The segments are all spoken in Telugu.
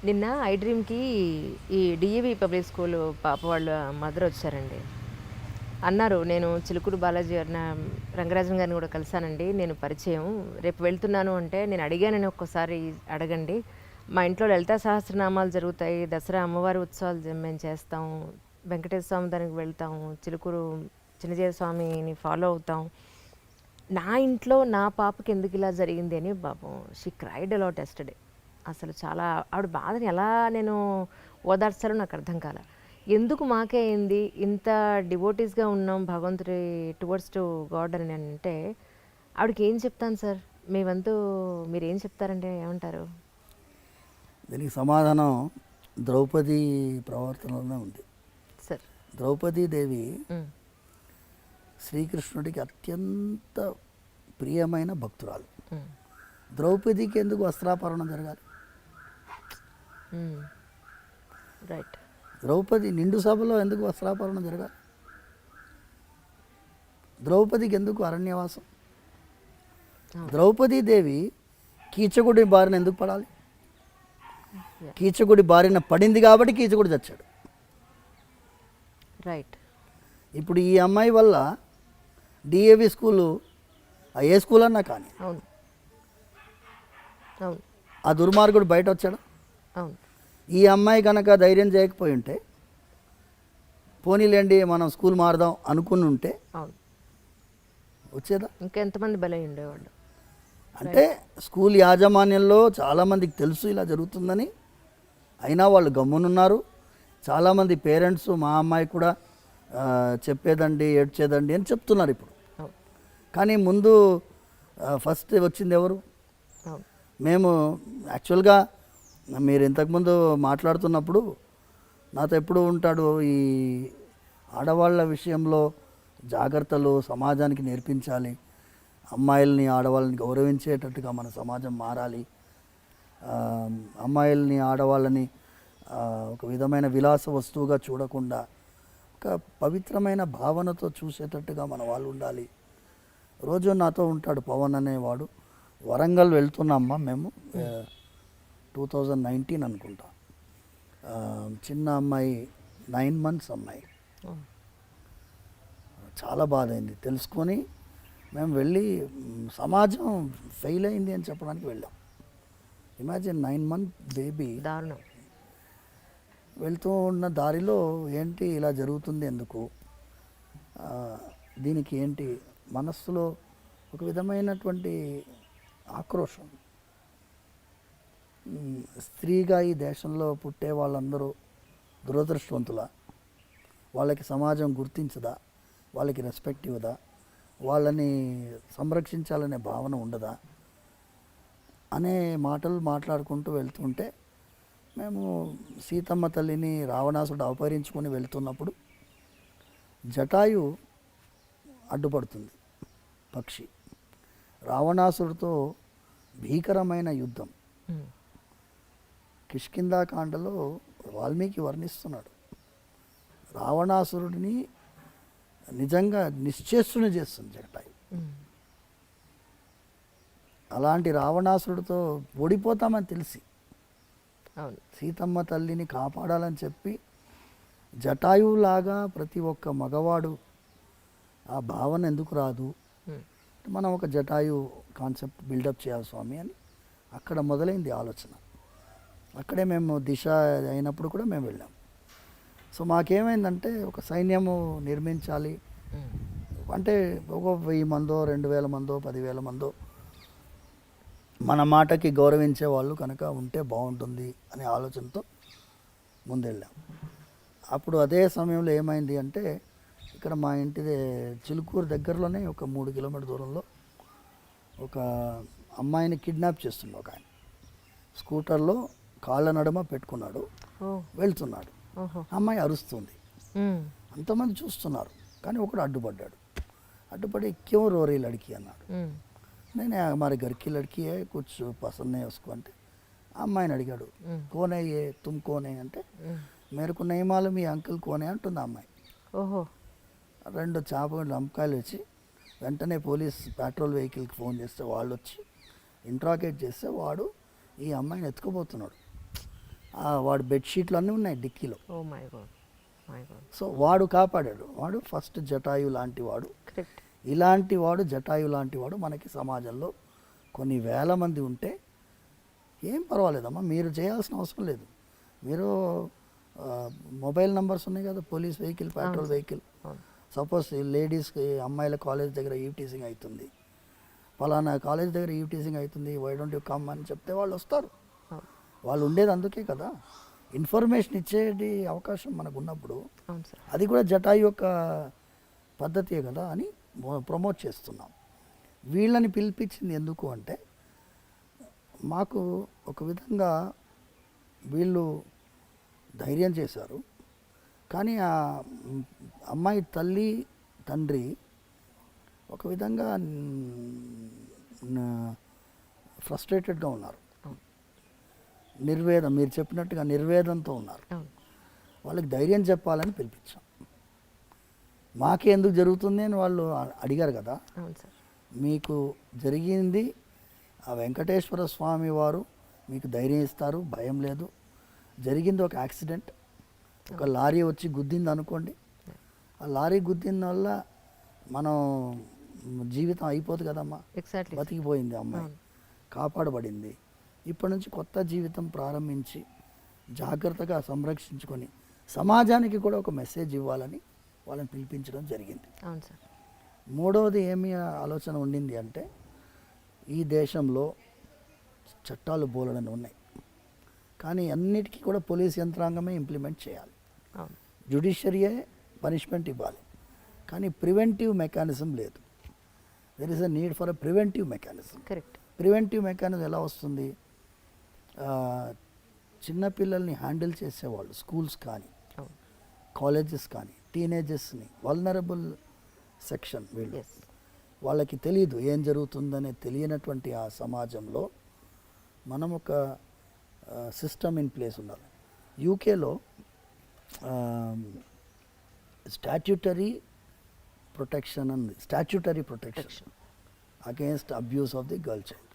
నిన్న ఐ డ్రీమ్‌కి ఈ డీఏవీ పబ్లిక్ స్కూల్ పాప వాళ్ళ మదర్ వచ్చారండి. అన్నారు, "నేను చిలుకూరు బాలాజీ అన్న రంగరాజన్ గారిని కూడా కలిసానండి. నేను పరిచయం. రేపు వెళ్తున్నాను అంటే నేను అడిగానని ఒక్కసారి అడగండి. మా ఇంట్లో లలితా సహస్రనామాలు జరుగుతాయి. దసరా అమ్మవారి ఉత్సవాలు మేము చేస్తాం. వెంకటేశ్వర స్వామి దానికి వెళ్తాం. చిలుకూరు చిన్నజీవ స్వామిని ఫాలో అవుతాం. నా ఇంట్లో నా పాపకి ఎందుకు ఇలా జరిగింది" అని పాపం షీ క్రైడ్ అలాట్ యెస్టర్‌డే. అసలు చాలా ఆవిడ బాధని ఎలా నేను ఓదార్చాలో నాకు అర్థం కాల. ఎందుకు మాకే అయింది, ఇంత డివోటీస్గా ఉన్నాం భగవంతుడి టువర్డ్స్ టు గాడ్ అని నేను అంటే ఆవిడకి ఏం చెప్తాను సార్? మీ వంతు మీరేం చెప్తారంటే ఏమంటారు? దీనికి సమాధానం ద్రౌపది ప్రవర్తనలోనే ఉంది. సార్. ద్రౌపదీదేవి శ్రీకృష్ణుడికి అత్యంత ప్రియమైన భక్తురాలు. ద్రౌపదికి ఎందుకు వస్త్రాపహరణం జరగాలి? రైట్. ద్రౌపది నిండు సభలో ఎందుకు వస్త్రాపహరణం జరగాలి? ద్రౌపదికి ఎందుకు అరణ్యవాసం? ద్రౌపదీదేవి కీచకుడి బారిన ఎందుకు పడాలి? కీచకుడి బారిన పడింది కాబట్టి కీచకుడు చచ్చాడు. రైట్. ఇప్పుడు ఈ అమ్మాయి వల్ల డిఏవి స్కూలు ఏ స్కూల్ అన్నా కానీ అవును, అవును, ఆ దుర్మార్గుడు బయట వచ్చాడు. అవును. ఈ అమ్మాయి కనుక ధైర్యం చేయకపోయి ఉంటే, పోనీలేండి మనం స్కూల్ మారదాం అనుకుని ఉంటే అవును, వచ్చేదా? ఇంకా ఎంతమంది బలై ఉండేవాళ్ళు. అంటే స్కూల్ యాజమాన్యంలో చాలామందికి తెలుసు ఇలా జరుగుతుందని, అయినా వాళ్ళు గమ్మునున్నారు. చాలామంది పేరెంట్స్ మా అమ్మాయి కూడా చెప్పేదండి ఏడ్చేదండి అని చెప్తున్నారు ఇప్పుడు. కానీ ముందు ఫస్ట్ వచ్చింది ఎవరు? మేము యాక్చువల్గా మీరు ఇంతకుముందు మాట్లాడుతున్నప్పుడు నాతో ఎప్పుడు ఉంటాడు, ఈ ఆడవాళ్ళ విషయంలో జాగ్రత్తలు సమాజానికి నేర్పించాలి, అమ్మాయిల్ని ఆడవాళ్ళని గౌరవించేటట్టుగా మన సమాజం మారాలి, అమ్మాయిల్ని ఆడవాళ్ళని ఒక విధమైన విలాస వస్తువుగా చూడకుండా ఒక పవిత్రమైన భావనతో చూసేటట్టుగా మన వాళ్ళు ఉండాలి. రోజు నాతో ఉంటాడు పవన్ అనేవాడు. వరంగల్ వెళ్తున్నామ్మా మేము 2019 అనుకుంటా. చిన్న అమ్మాయి 9 months అమ్మాయి. చాలా బాధ అయింది తెలుసుకొని మేము వెళ్ళి సమాజం ఫెయిల్ అయింది అని చెప్పడానికి వెళ్ళాం. Imagine 9 month baby. దారుణం. వెళ్తూ ఉన్న దారిలో ఏంటి ఇలా జరుగుతుంది ఎందుకు, దీనికి ఏంటి మనస్సులో ఒక విధమైనటువంటి ఆక్రోషం. స్త్రీగా ఈ దేశంలో పుట్టే వాళ్ళందరూ దురదృష్టవంతులా? వాళ్ళకి సమాజం గుర్తించదా? వాళ్ళకి రెస్పెక్ట్ ఇవ్వదా? వాళ్ళని సంరక్షించాలనే భావన ఉండదా అనే మాటలు మాట్లాడుకుంటూ వెళ్తుంటే, మేము సీతమ్మ తల్లిని రావణాసుడు అపహరించుకొని వెళ్తున్నప్పుడు జటాయు అడ్డుపడుతుంది. పక్షి రావణాసుడితో భీకరమైన యుద్ధం కిష్కింధాకాండలో వాల్మీకి వర్ణిస్తున్నాడు. రావణాసురుడిని నిజంగా నిశ్చేష్టుని చేస్తుంది జటాయు. అలాంటి రావణాసురుడితో ఓడిపోతామని తెలిసి సీతమ్మ తల్లిని కాపాడాలని చెప్పి జటాయువులాగా ప్రతి ఒక్క మగవాడు ఆ భావన ఎందుకు రాదు, మనం ఒక జటాయు కాన్సెప్ట్ బిల్డప్ చేయాలి స్వామి అని అక్కడ మొదలైంది ఆలోచన. అక్కడే మేము దిశ అయినప్పుడు కూడా మేము వెళ్ళాం. సో మాకేమైందంటే ఒక సైన్యము నిర్మించాలి అంటే ఒక 1000 మందో 2000 మందో 10,000 మందో మన మాటకి గౌరవించే వాళ్ళు కనుక ఉంటే బాగుంటుంది అనే ఆలోచనతో ముందెళ్ళాం. అప్పుడు అదే సమయంలో ఏమైంది అంటే, ఇక్కడ మా ఇంటి చిలుకూరు దగ్గరలోనే ఒక 3 కిలోమీటర్ దూరంలో ఒక అమ్మాయిని కిడ్నాప్ చేస్తుండే ఒక ఆయన. స్కూటర్లో కాళ్ళ నడుమ పెట్టుకున్నాడు, వెళ్తున్నాడు. అమ్మాయి అరుస్తుంది, అంతమంది చూస్తున్నారు. కానీ ఒకడు అడ్డుపడ్డాడు. అడ్డుపడి క్యూ రోరీ లడికి అన్నాడు. నేను మరి గర్కి లడికి కుచ్ పసంద్ నే ఉస్కో అంటే అమ్మాయిని అడిగాడు, కోనే ఏ తుమ్ కోనే అంటే మేరకు నయమాలు మీ అంకుల్ కోనే అంటుంది అమ్మాయి. ఓహో. 2 చేప లంపకాయలు వచ్చి వెంటనే పోలీస్ పెట్రోల్ వెహికల్కి ఫోన్ చేస్తే వాళ్ళు వచ్చి ఇంట్రాగేట్ చేస్తే వాడు ఈ అమ్మాయిని ఎత్తుకుపోతున్నాడు. వాడు బెడ్షీట్లు అన్నీ ఉన్నాయి డిక్కీలో. Oh my god, my god. So వాడు కాపాడాడు. వాడు ఫస్ట్ జటాయు లాంటి వాడు. కరెక్ట్. ఇలాంటి వాడు జటాయు లాంటి వాడు మనకి సమాజంలో కొన్ని వేల మంది ఉంటే ఏం పర్వాలేదమ్మా, మీరు చేయాల్సిన అవసరం లేదు. మీరు మొబైల్ నెంబర్స్ ఉన్నాయి కదా, police vehicle, petrol vehicle. Suppose లేడీస్కి, అమ్మాయిల కాలేజ్ దగ్గర ఈవ్టీజింగ్ అవుతుంది, ఫలానా కాలేజ్ దగ్గర ఈవ్టీజింగ్ అవుతుంది, వై డోంట్ యూ కమ్ అని చెప్తే వాళ్ళు వస్తారు. వాళ్ళు ఉండేది అందుకే కదా, ఇన్ఫర్మేషన్ ఇచ్చేది అవకాశం మనకు ఉన్నప్పుడు అవును సార్. అది కూడా జటాయు యొక్క పద్ధతియే కదా అని ప్రమోట్ చేస్తున్నాం. వీళ్ళని పిలిపించింది ఎందుకు అంటే, మాకు ఒక విధంగా వీళ్ళు ధైర్యం చేశారు. కానీ ఆ అమ్మాయి తల్లి తండ్రి ఒక విధంగా ఫ్రస్ట్రేటెడ్గా ఉన్నారు, నిర్వేదం, మీరు చెప్పినట్టుగా నిర్వేదంతో ఉన్నారు. వాళ్ళకి ధైర్యం చెప్పాలని పిలిపించాం. మాకే ఎందుకు జరుగుతుంది అని వాళ్ళు అడిగారు కదా. అవును సార్. మీకు జరిగింది ఆ వెంకటేశ్వర స్వామి వారు మీకు ధైర్యం ఇస్తారు, భయం లేదు. జరిగింది ఒక యాక్సిడెంట్, ఒక లారీ వచ్చి గుద్దింది అనుకోండి, ఆ లారీ గుద్దిన వల్ల మనం జీవితం అయిపోదు కదమ్మా. ఎగ్జాక్ట్లీ. బతికిపోయింది అమ్మాయి, కాపాడబడింది. ఇప్పటి నుంచి కొత్త జీవితం ప్రారంభించి జాగ్రత్తగా సంరక్షించుకొని సమాజానికి కూడా ఒక మెసేజ్ ఇవ్వాలని వాళ్ళని పిలిపించడం జరిగింది. అవును సార్. మూడవది ఏమి ఆలోచన ఉండింది అంటే, ఈ దేశంలో చట్టాలు బోలెడని ఉన్నాయి, కానీ అన్నిటికీ కూడా పోలీస్ యంత్రాంగమే ఇంప్లిమెంట్ చేయాలి, జ్యుడిషియరీయే పనిష్మెంట్ ఇవ్వాలి. కానీ ప్రివెంటివ్ మెకానిజం లేదు. There is a need for a preventive mechanism. Correct. Preventive mechanism ఎలా వస్తుంది? చిన్నపిల్లల్ని హ్యాండిల్ చేసేవాళ్ళు, స్కూల్స్ కానీ కాలేజెస్ కానీ, టీనేజర్స్ని, వల్నరబుల్ సెక్షన్ వీళ్ళు, వాళ్ళకి తెలియదు ఏం జరుగుతుందనే తెలియనటువంటి ఆ సమాజంలో మనం ఒక సిస్టమ్ ఇన్ ప్లేస్ ఉండాలి. యూకేలో స్టాట్యూటరీ ప్రొటెక్షన్ ఉంది, statutory protection against abuse of the girl child.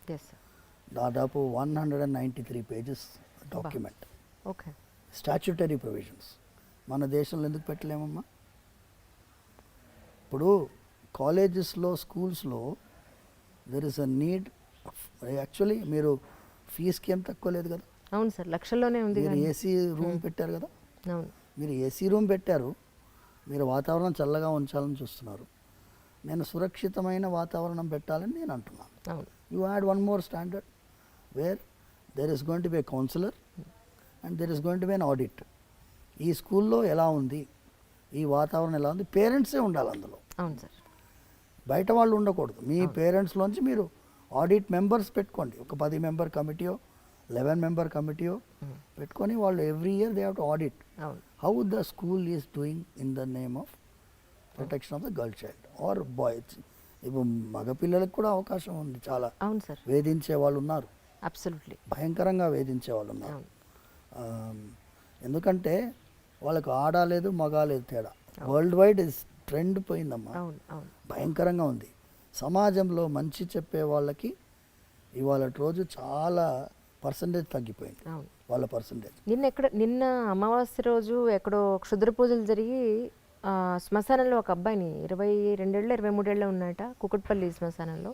దాదాపు 193 pages document. Okay. Statutory provisions మన దేశంలో ఎందుకు పెట్టలేమమ్మా? ఇప్పుడు కాలేజెస్లో, స్కూల్స్లో there is a need. Actually మీరు ఫీజుకి ఏం తక్కువ లేదు కదా. అవును సార్, లక్షల్లోనే ఉంది. మీరు ఏసీ రూమ్ పెట్టారు కదా. అవును. మీరు ఏసీ రూమ్ పెట్టారు, మీరు వాతావరణం చల్లగా ఉంచాలని చూస్తున్నారు. నేను సురక్షితమైన వాతావరణం పెట్టాలని నేను అంటున్నాను. అవును. You add one more standard where there is going to be a counsellor and there is going to be an audit. ఈ స్కూల్లో ఎలా ఉంది, ఈ వాతావరణం ఎలా ఉంది, పేరెంట్సే ఉండాలి అందులో. అవును సార్. బయట వాళ్ళు ఉండకూడదు. మీ పేరెంట్స్లోంచి మీరు ఆడిట్ మెంబర్స్ పెట్టుకోండి, ఒక 10 మెంబర్ కమిటీయో 11 మెంబర్ కమిటీయో పెట్టుకొని వాళ్ళు every year they have to audit how the school is doing in the name of protection of the girl child or boys. ఇప్పుడు మగపిల్లలకు కూడా అవకాశం ఉంది చాలా. అవును సార్. వేధించే వాళ్ళు ఉన్నారు, అబ్సల్యూట్లీ భయంకరంగా వేధించే వాళ్ళు ఉన్నారు. ఎందుకంటే వాళ్ళకు ఆడలేదు మగాలేదు తేడా. వరల్డ్ వైడ్ ట్రెండ్ పోయిందమ్మా, భయంకరంగా ఉంది. సమాజంలో మంచి చెప్పే వాళ్ళకి ఇవాళ రోజు చాలా పర్సంటేజ్ తగ్గిపోయింది, వాళ్ళ పర్సంటేజ్. నిన్న అమావాస్య రోజు ఎక్కడో క్షుద్ర పూజలు జరిగి శ్మశానంలో ఒక అబ్బాయిని 22 ఏళ్ళు 23 ఏళ్ళు ఉన్నట, కుకట్పల్లి శ్మశానంలో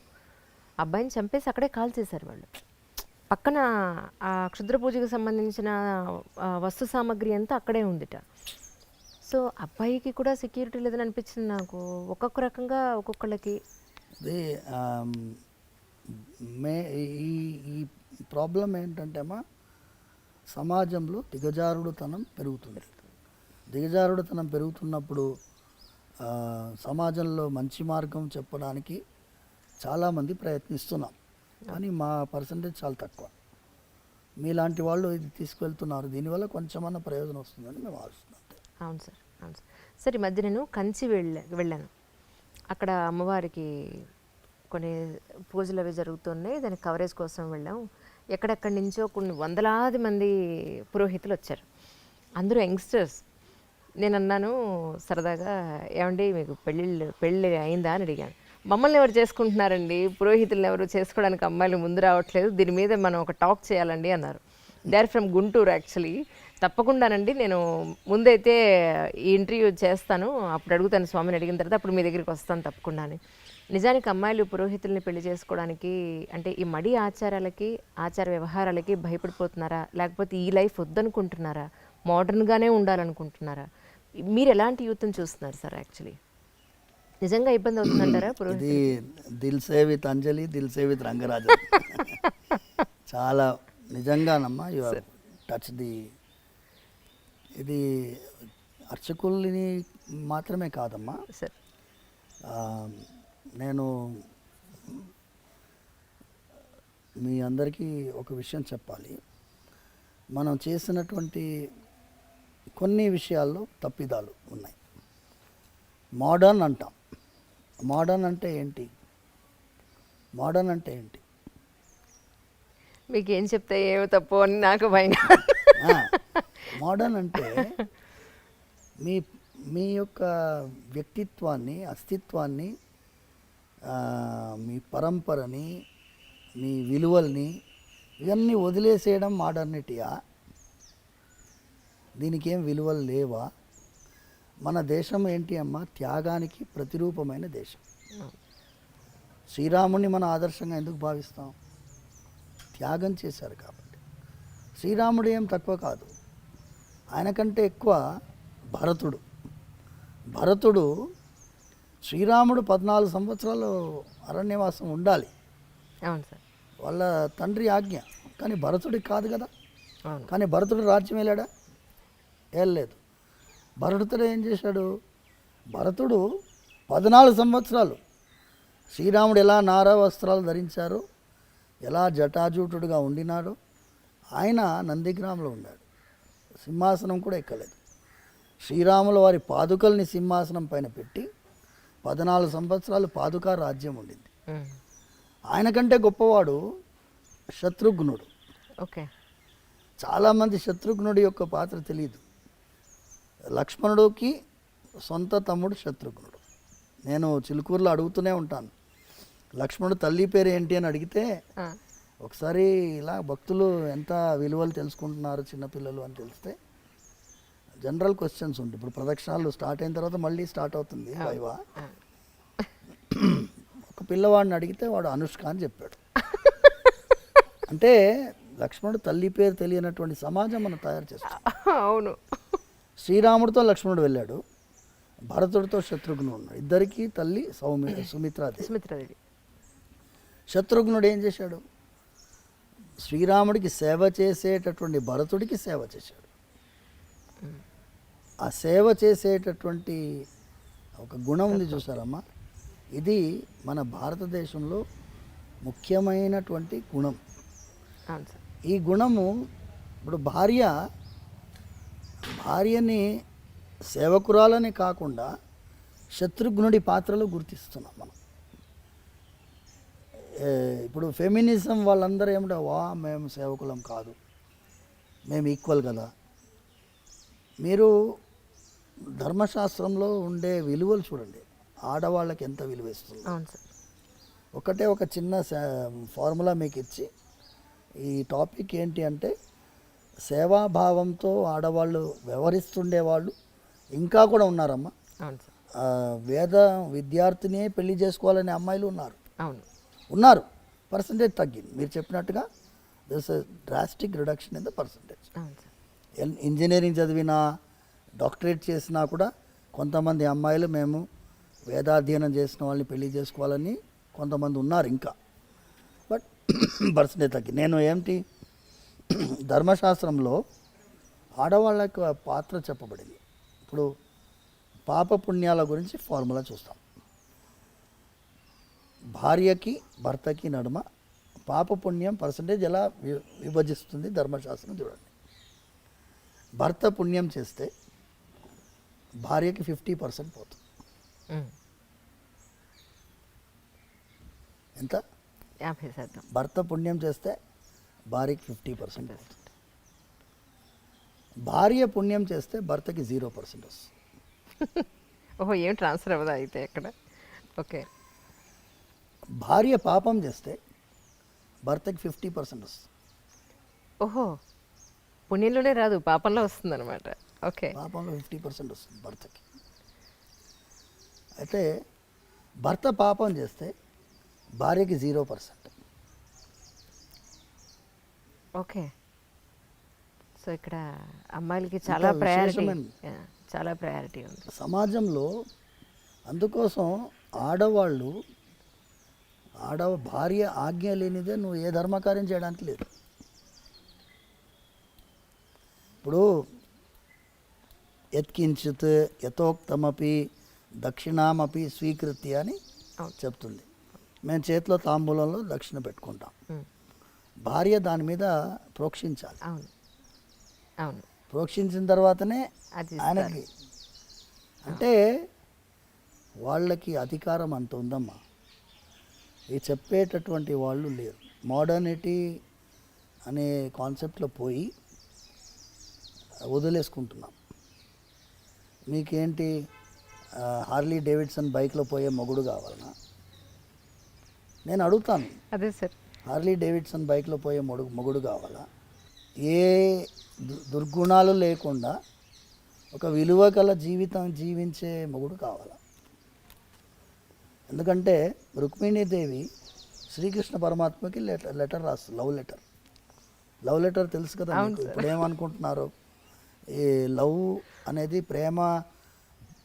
అబ్బాయిని చంపేసి అక్కడే కాల్ చేశారు వాళ్ళు. పక్కన ఆ క్షుద్ర పూజకు సంబంధించిన వస్తు సామాగ్రి అంతా అక్కడే ఉందిట. సో అబ్బాయికి కూడా సెక్యూరిటీ లేదని అనిపించింది నాకు. ఒక్కొక్క రకంగా ఒక్కొక్కళ్ళకి ఈ ప్రాబ్లం ఏంటంటే అమ్మా, సమాజంలో దిగజారుడుతనం పెరుగుతుంది. దిగజారుడుతనం పెరుగుతున్నప్పుడు సమాజంలో మంచి మార్గం చెప్పడానికి చాలామంది ప్రయత్నిస్తున్నాం, కానీ మా పర్సంటేజ్ చాలా తక్కువ. మీలాంటి వాళ్ళు ఇది తీసుకువెళ్తున్నారు, దీనివల్ల కొంచెమన్నా ప్రయోజనం వస్తుందని మేము ఆలోచిస్తున్నాం. అవును సార్, అవును సార్. సరే, ఈ మధ్య నేను కంచి వెళ్ళాను. అక్కడ అమ్మవారికి కొన్ని పూజలు అవి జరుగుతున్నాయి, దాని కవరేజ్ కోసం వెళ్ళాం. ఎక్కడెక్కడి నుంచో కొన్ని వందలాది మంది పురోహితులు వచ్చారు, అందరూ యంగ్స్టర్స్. నేను అన్నాను సరదాగా, ఏమండి మీకు పెళ్ళి అయిందా అని అడిగాను. మమ్మల్ని ఎవరు చేసుకుంటున్నారండి, పురోహితులను ఎవరు చేసుకోవడానికి అమ్మాయిలు ముందు రావట్లేదు, దీని మీద మనం ఒక టాక్ చేయాలండి అన్నారు. They are from Guntur actually. తప్పకుండానండి, నేను ముందైతే ఈ ఇంటర్వ్యూ చేస్తాను, అప్పుడు అడుగుతాను స్వామిని, అడిగిన తర్వాత అప్పుడు మీ దగ్గరికి వస్తాను తప్పకుండానే. నిజానికి అమ్మాయిలు పురోహితుల్ని పెళ్లి చేసుకోవడానికి అంటే ఈ మడి ఆచారాలకి, ఆచార వ్యవహారాలకి భయపడిపోతున్నారా, లేకపోతే ఈ లైఫ్ వద్దనుకుంటున్నారా, మోడర్న్గానే ఉండాలనుకుంటున్నారా? మీరు ఎలాంటి యూత్ని చూస్తున్నారు సార్ యాక్చువల్లీ? నిజంగా ఇబ్బంది అవుతుందంటారా ఇది పురోహితులు? Dil Se with Anjali, Dil Se with Rangaraja. చాలా నిజంగానమ్మా, యు ఆర్ టచ్ ది. ఇది అర్చకుల్ని మాత్రమే కాదమ్మా. సార్ ఆ, నేను మీ అందరికీ ఒక విషయం చెప్పాలి. మనం చేసినటువంటి కొన్ని విషయాల్లో తప్పిదాలు ఉన్నాయి. మోడర్న్ అంటాం. మోడర్న్ అంటే ఏంటి? మోడర్న్ అంటే ఏంటి? మీకు ఏం చెప్తే ఏమో తప్పు అని నాకు భయం. మోడర్న్ అంటే మీ మీ యొక్క వ్యక్తిత్వాన్ని, అస్తిత్వాన్ని, మీ పరంపరని, మీ విలువల్ని ఇవన్నీ వదిలేసేయడం మోడర్నిటీయా? దీనికి ఏం విలువలు లేవా? మన దేశం ఏంటి అమ్మా? త్యాగానికి ప్రతిరూపమైన దేశం. శ్రీరాముడిని మన ఆదర్శంగా ఎందుకు భావిస్తాం? త్యాగం చేశారు కాబట్టి. శ్రీరాముడు ఏం తక్కువ కాదు, ఆయన కంటే ఎక్కువ భరతుడు. భరతుడు శ్రీరాముడు 14 సంవత్సరాలు అరణ్యవాసం ఉండాలి, అవును సార్. వాళ్ళ తండ్రి ఆజ్ఞ. కానీ భరతుడికి కాదు కదా. అవును. కానీ భరతుడు రాజ్యం వెళ్ళాడా? వెళ్ళలేదు. భరతుడు ఏం చేశాడు? భరతుడు 14 సంవత్సరాలు శ్రీరాముడు ఎలా నారా వస్త్రాలు ధరించారో, ఎలా జటాజూటుడుగా ఉండినాడో, ఆయన నందిగ్రామంలో ఉన్నాడు. సింహాసనం కూడా ఎక్కలేదు. శ్రీరాముల వారి పాదుకల్ని సింహాసనం పైన పెట్టి 14 సంవత్సరాలు పాదుకా రాజ్యం ఉండింది. ఆయన కంటే గొప్పవాడు శత్రుఘ్నుడు. ఓకే. చాలామంది శత్రుఘ్నుడి యొక్క పాత్ర తెలియదు. లక్ష్మణుడికి సొంత తమ్ముడు శత్రుఘ్నుడు. నేను చిలుకూరులో అడుగుతూనే ఉంటాను, లక్ష్మణుడు తల్లి పేరు ఏంటి అని అడిగితే, ఒకసారి ఇలా భక్తులు ఎంత విలువలు తెలుసుకుంటున్నారు చిన్నపిల్లలు అని తెలిస్తే జనరల్ క్వశ్చన్స్ ఉంటాయి. ఇప్పుడు ప్రదక్షిణాలు స్టార్ట్ అయిన తర్వాత మళ్ళీ స్టార్ట్ అవుతుంది వైవా. ఒక పిల్లవాడిని అడిగితే వాడు అనుష్క అని చెప్పాడు. అంటే లక్ష్మణుడు తల్లి పేరు తెలియనటువంటి సమాజం మనం తయారు చేస్తాం. అవును. శ్రీరాముడితో లక్ష్మణుడు వెళ్ళాడు, భరతుడితో శత్రుఘ్నుడు ఉన్నాడు. ఇద్దరికీ తల్లి సుమిత్రాదేవి. శత్రుఘ్నుడు ఏం చేశాడు? శ్రీరాముడికి సేవ చేసేటటువంటి భరతుడికి సేవ చేశాడు. ఆ సేవ చేసేటటువంటి ఒక గుణం ఉంది చూసారమ్మా, ఇది మన భారతదేశంలో ముఖ్యమైనటువంటి గుణం. ఈ గుణము ఇప్పుడు భార్యని సేవకురాలని కాకుండా శత్రుఘ్నుడి పాత్రలో గుర్తిస్తున్నాం మనం. ఇప్పుడు ఫెమినిజం వాళ్ళందరూ ఏమిటో, మేము సేవకులం కాదు, మేము ఈక్వల్ కదా. మీరు ధర్మశాస్త్రంలో ఉండే విలువలు చూడండి, ఆడవాళ్ళకి ఎంత విలువ ఇస్తుంది. ఒకటే ఒక చిన్న ఫార్ములా మీకు ఇచ్చి, ఈ టాపిక్ ఏంటి అంటే, సేవాభావంతో ఆడవాళ్ళు వ్యవహరిస్తుండేవాళ్ళు ఇంకా కూడా ఉన్నారమ్మా. వేద విద్యార్థినే పెళ్లి చేసుకోవాలనే అమ్మాయిలు ఉన్నారు. పర్సంటేజ్ తగ్గింది. మీరు చెప్పినట్టుగా this drastic reduction in the percentage. Engineering చదివినా, డాక్టరేట్ చేసినా కూడా కొంతమంది అమ్మాయిలు మేము వేదాధ్యయనం చేసిన వాళ్ళని పెళ్లి చేసుకోవాలని కొంతమంది ఉన్నారు ఇంకా. బట్ పర్సంటేజ్ తగ్గింది. నేను ఏంటి, ధర్మశాస్త్రంలో ఆడవాళ్ళకి పాత్ర చెప్పబడింది. ఇప్పుడు పాప పుణ్యాల గురించి ఫార్ములా చూస్తాం. భార్యకి భర్తకి నడుమ పాప పుణ్యం పర్సంటేజ్ ఎలా విభజిస్తుంది ధర్మశాస్త్రం చూడండి. భర్త పుణ్యం చేస్తే భార్యకి 50% పోతుంది. ఎంత? 50%. భర్త పుణ్యం చేస్తే భార్యకి 50% పోతుంది. భార్య పుణ్యం చేస్తే భర్తకి 0% వస్తుంది. ఓహో, ఏం ట్రాన్స్ఫర్ అవ్వదా అయితే ఎక్కడ? ఓకే. భార్య పాపం చేస్తే భర్తకి 50% వస్తుంది. ఓహో, పుణ్యంలోనే రాదు, పాపంలో వస్తుంది అనమాట. ఓకే. పాపంలో 50% వస్తుంది భర్తకి. అయితే భర్త పాపం చేస్తే భార్యకి 0%. ఓకే. సో ఇక్కడ అమ్మాయిలకి చాలా ఇంకా ప్రయారిటీ, విశేషమైన- చాలా ప్రయారిటీ ఉంది. సమాజంలో అందుకోసం ఆడవాళ్ళు భార్య ఆజ్ఞ లేనిదే నువ్వు ఏ ధర్మకార్యం చేయడానికి లేదు. ఇప్పుడు యత్కించిత్ యథోక్తమపి దక్షిణామపి స్వీకృత్య అని అవును. చెప్తుంది. మేము చేతిలో తాంబూలంలో దక్షిణ పెట్టుకుంటాం. ఉమ్. భార్య దాని మీద ప్రోక్షించాలి. అవును, అవును. ప్రోక్షించిన తర్వాతనే అది ఆయనకి, అంటే వాళ్ళకి అధికారం అంత ఉందమ్మా. ఇది చెప్పేటటువంటి వాళ్ళు లేరు. మోడర్నిటీ అనే కాన్సెప్ట్లో పోయి వదిలేసుకుంటున్నాం. మీకేంటి హార్లీ డేవిడ్సన్ బైక్లో పోయే మొగుడు కావాలనా? నేను అడుగుతాను, అదే సార్. హార్లీ డేవిడ్సన్ బైక్లో పోయే మొగుడు కావాలా? ఏ దుర్గుణాలు లేకుండా ఒక విలువ గల జీవితం జీవించే మొగుడు కావాలా? ఎందుకంటే రుక్మిణీదేవి శ్రీకృష్ణ పరమాత్మకి లెటర్ రాస్తుంది, లవ్ లెటర్ తెలుసు కదా మీకు. ఇప్పుడు ఏమనుకుంటున్నారు, ఈ లవ్ అనేది ప్రేమ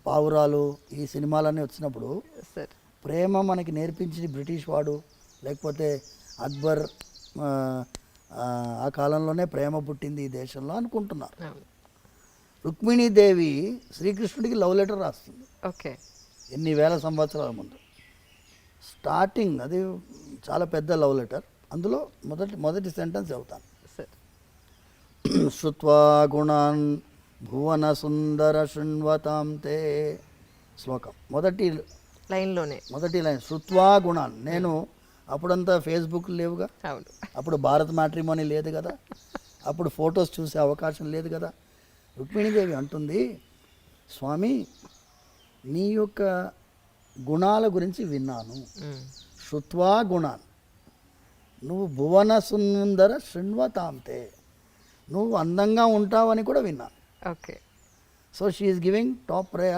పావురాలు ఈ సినిమాలన్నీ వచ్చినప్పుడు సార్ ప్రేమ మనకి నేర్పించి బ్రిటిష్ వాడు, లేకపోతే అక్బర్, ఆ కాలంలోనే ప్రేమ పుట్టింది ఈ దేశంలో అనుకుంటున్నారు. అవును. రుక్మిణీదేవి శ్రీకృష్ణుడికి లవ్ లెటర్ రాస్తుంది ఓకే. ఎన్ని వేల సంవత్సరాల ముందు. స్టార్టింగ్ అది చాలా పెద్ద లవ్ లెటర్. అందులో మొదటి సెంటెన్స్ చెబుతాను. సార్ శృత్వా గుణాన్ భువన సుందర శృణ్వతాం తే శ్లోకం. మొదటి లైన్లోనే. లైన్ శృత్వా గుణాన్. నేను అప్పుడంతా ఫేస్బుక్ లేవుగా, అవును. అప్పుడు భారత్ మ్యాట్రిమోనీ లేదు కదా, అప్పుడు ఫొటోస్ చూసే అవకాశం లేదు కదా. రుక్మిణీదేవి అంటుంది, స్వామి నీ యొక్క గుణాల గురించి విన్నాను. ఉమ్. శృత్వా గుణాన్, నువ్వు భువన సుందర శృణ్వతాంతే, నువ్వు అందంగా ఉంటావని కూడా విన్నాను. Okay. So she is giving top priority